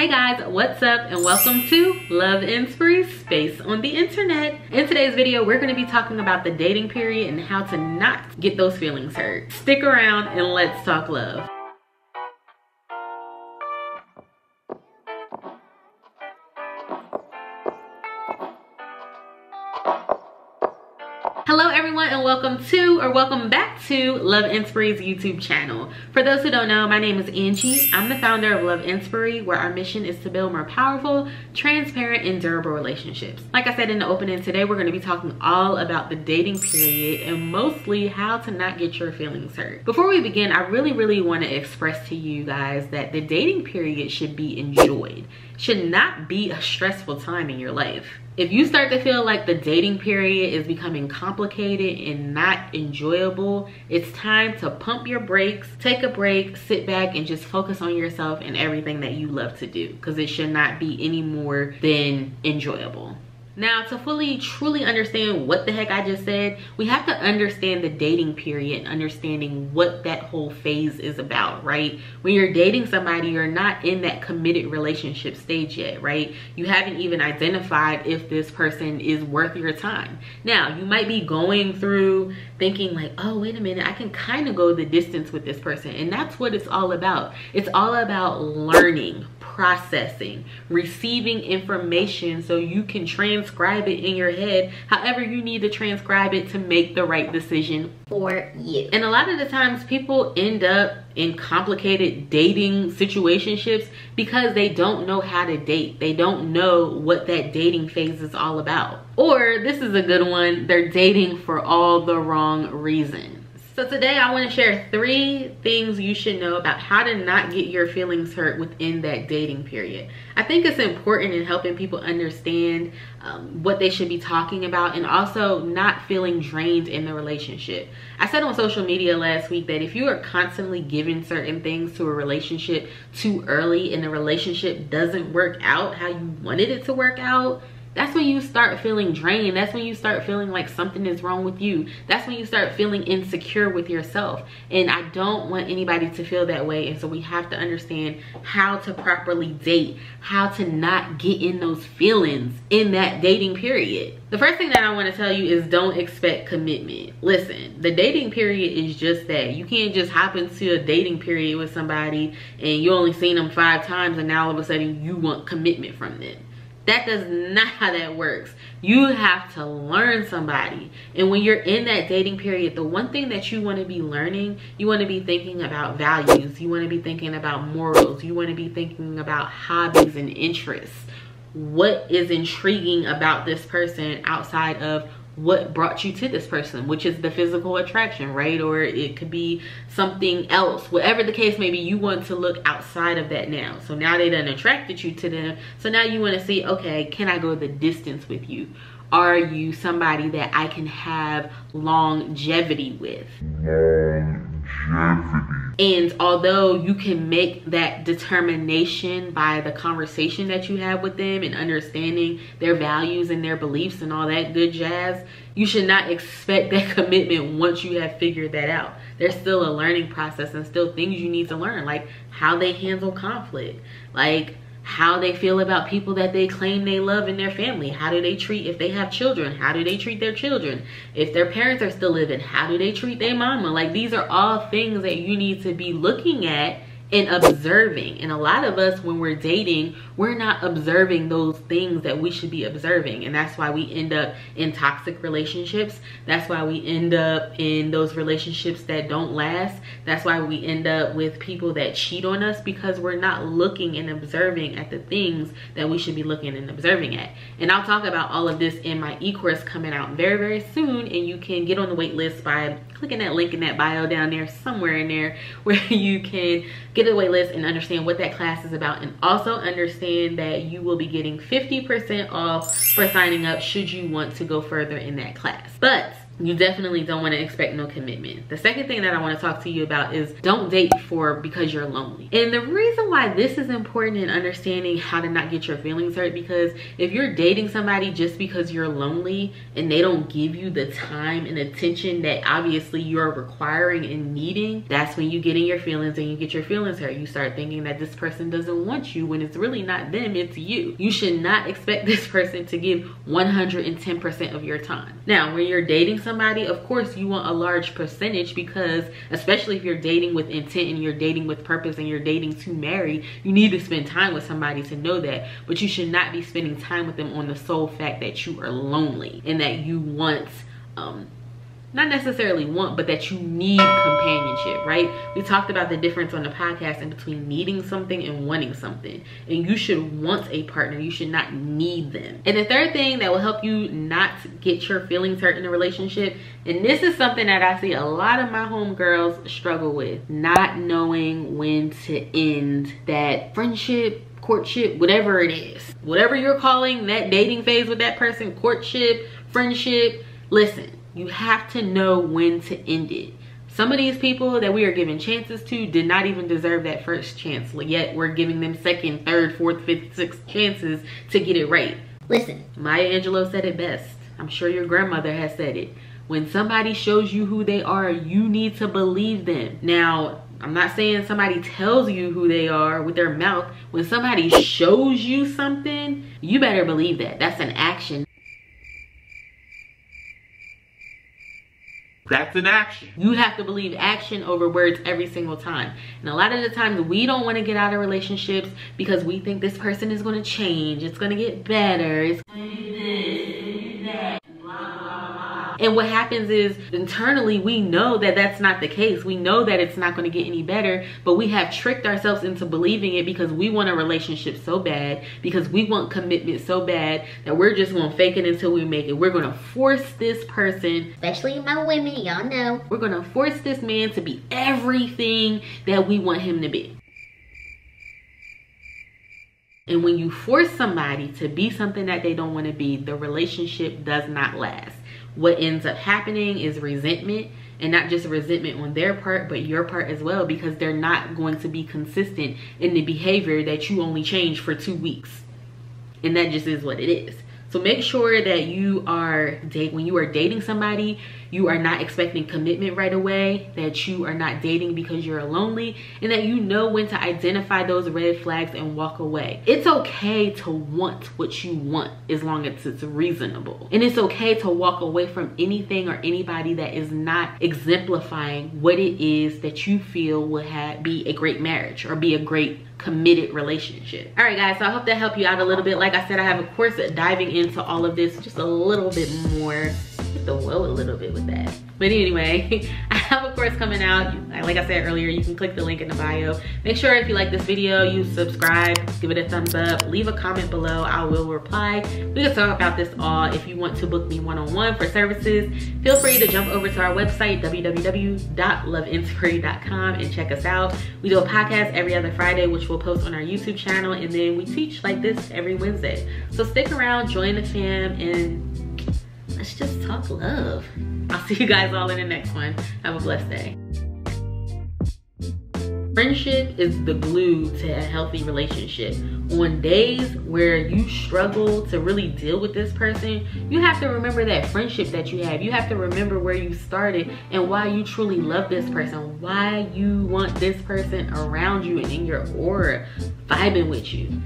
Hey guys, what's up and welcome to Love Inspiry Space on the internet. In today's video, we're going to be talking about the dating period and how to not get those feelings hurt. Stick around and let's talk love. Hello everyone and welcome back to Love Inspiry's YouTube channel. For those who don't know, my name is Angie. I'm the founder of Love Inspiry, where our mission is to build more powerful, transparent, and durable relationships. Like I said in the opening, today we're going to be talking all about the dating period and mostly how to not get your feelings hurt. Before we begin, I really want to express to you guys that the dating period should be enjoyed. Should not be a stressful time in your life. If you start to feel like the dating period is becoming complicated and not enjoyable, it's time to pump your brakes, take a break, sit back, and just focus on yourself and everything that you love to do, because it should not be any more than enjoyable. Now, to truly understand what the heck I just said, we have to understand the dating period and understanding what that whole phase is about, right? When you're dating somebody, you're not in that committed relationship stage yet, right? You haven't even identified if this person is worth your time. Now, you might be going through thinking like, oh, wait a minute, I can kind of go the distance with this person. And that's what it's all about. It's all about learning, processing, receiving information so you can transcribe it in your head however you need to transcribe it to make the right decision for you. And a lot of the times people end up in complicated dating situationships because they don't know how to date. They don't know what that dating phase is all about. Or this is a good one, they're dating for all the wrong reasons. So today I want to share 3 things you should know about how to not get your feelings hurt within that dating period. I think it's important in helping people understand what they should be talking about and also not feeling drained in the relationship. I said on social media last week that if you are constantly giving certain things to a relationship too early and the relationship doesn't work out how you wanted it to work out, that's when you start feeling drained. That's when you start feeling like something is wrong with you. That's when you start feeling insecure with yourself. And I don't want anybody to feel that way. And so we have to understand how to properly date, how to not get in those feelings in that dating period. The first thing that I want to tell you is don't expect commitment. Listen, the dating period is just that. You can't just hop into a dating period with somebody and you only seen them 5 times and now all of a sudden you want commitment from them. That does not how that works. You have to learn somebody. And when you're in that dating period, the one thing that you want to be learning, you want to be thinking about values. You want to be thinking about morals. You want to be thinking about hobbies and interests. What is intriguing about this person outside of what brought you to this person, which is the physical attraction, right? Or it could be something else. Whatever the case may be, you want to look outside of that now. So now they done attracted you to them. So now you want to see, okay, can I go the distance with you? Are you somebody that I can have longevity with? And although you can make that determination by the conversation that you have with them and understanding their values and their beliefs and all that good jazz, you should not expect that commitment once you have figured that out. There's still a learning process and still things you need to learn, like how they handle conflict, like how they feel about people that they claim they love in their family. How do they treat, if they have children, how do they treat their children? If their parents are still living, how do they treat their mama? Like, these are all things that you need to be looking at and observing. And a lot of us, when we're dating, we're not observing those things that we should be observing. And that's why we end up in toxic relationships. That's why we end up in those relationships that don't last. That's why we end up with people that cheat on us, because we're not looking and observing at the things that we should be looking and observing at. And I'll talk about all of this in my e-course coming out very soon. And you can get on the wait list by clicking that link in that bio down there, somewhere in there, where you can get a wait list and understand what that class is about, and also understand that you will be getting 50% off for signing up should you want to go further in that class. But you definitely don't want to expect no commitment. The second thing that I want to talk to you about is don't date because you're lonely. And the reason why this is important in understanding how to not get your feelings hurt, because if you're dating somebody just because you're lonely and they don't give you the time and attention that obviously you're requiring and needing, that's when you get in your feelings and you get your feelings hurt. You start thinking that this person doesn't want you when it's really not them, it's you. You should not expect this person to give 110% of your time. Now, when you're dating somebody, of course you want a large percentage, because especially if you're dating with intent and you're dating with purpose and you're dating to marry, you need to spend time with somebody to know that. But you should not be spending time with them on the sole fact that you are lonely and that you want not necessarily want, but that you need companionship, right? We talked about the difference on the podcast in between needing something and wanting something. And you should want a partner. You should not need them. And the third thing that will help you not get your feelings hurt in a relationship, and this is something that I see a lot of my homegirls struggle with, not knowing when to end that friendship, courtship, whatever it is. Whatever you're calling that dating phase with that person, courtship, friendship, listen. You have to know when to end it. Some of these people that we are giving chances to did not even deserve that first chance, yet we're giving them second, third, fourth, fifth, sixth chances to get it right. Listen, Maya Angelou said it best. I'm sure your grandmother has said it. When somebody shows you who they are, you need to believe them. Now, I'm not saying somebody tells you who they are with their mouth. When somebody shows you something, you better believe that. That's an action. That's an action. You have to believe action over words every single time. And a lot of the times we don't want to get out of relationships because we think this person is going to change. It's going to get better. It's going to be this, it's going to be that. And what happens is internally we know that that's not the case. We know that it's not going to get any better, but we have tricked ourselves into believing it because we want a relationship so bad, because we want commitment so bad, that we're just going to fake it until we make it. We're going to force this person, especially my women, y'all know, we're going to force this man to be everything that we want him to be. And when you force somebody to be something that they don't want to be, the relationship does not last. What ends up happening is resentment, and not just resentment on their part, but your part as well, because they're not going to be consistent in the behavior that you only change for 2 weeks. And that just is what it is. So make sure that you are when you are dating somebody, you are not expecting commitment right away, that you are not dating because you're lonely, and that you know when to identify those red flags and walk away. It's okay to want what you want as long as it's reasonable. And it's okay to walk away from anything or anybody that is not exemplifying what it is that you feel will be a great marriage or be a great committed relationship. All right, guys, so I hope that helped you out a little bit. Like I said, I have a course diving into all of this just a little bit more. The whoa a little bit with that, but anyway, I have a course coming out. Like I said earlier, you can click the link in the bio. Make sure if you like this video, you subscribe, give it a thumbs up, leave a comment below. I will reply. We can talk about this all. If you want to book me one-on-one for services, feel free to jump over to our website, www.loveinspiry.com, and check us out. We do a podcast every other Friday, which we'll post on our YouTube channel, and then we teach like this every Wednesday. So stick around, join the fam, and let's just talk love. I'll see you guys all in the next one. Have a blessed day. Friendship is the glue to a healthy relationship. On days where you struggle to really deal with this person, you have to remember that friendship that you have. You have to remember where you started and why you truly love this person, why you want this person around you and in your aura, vibing with you.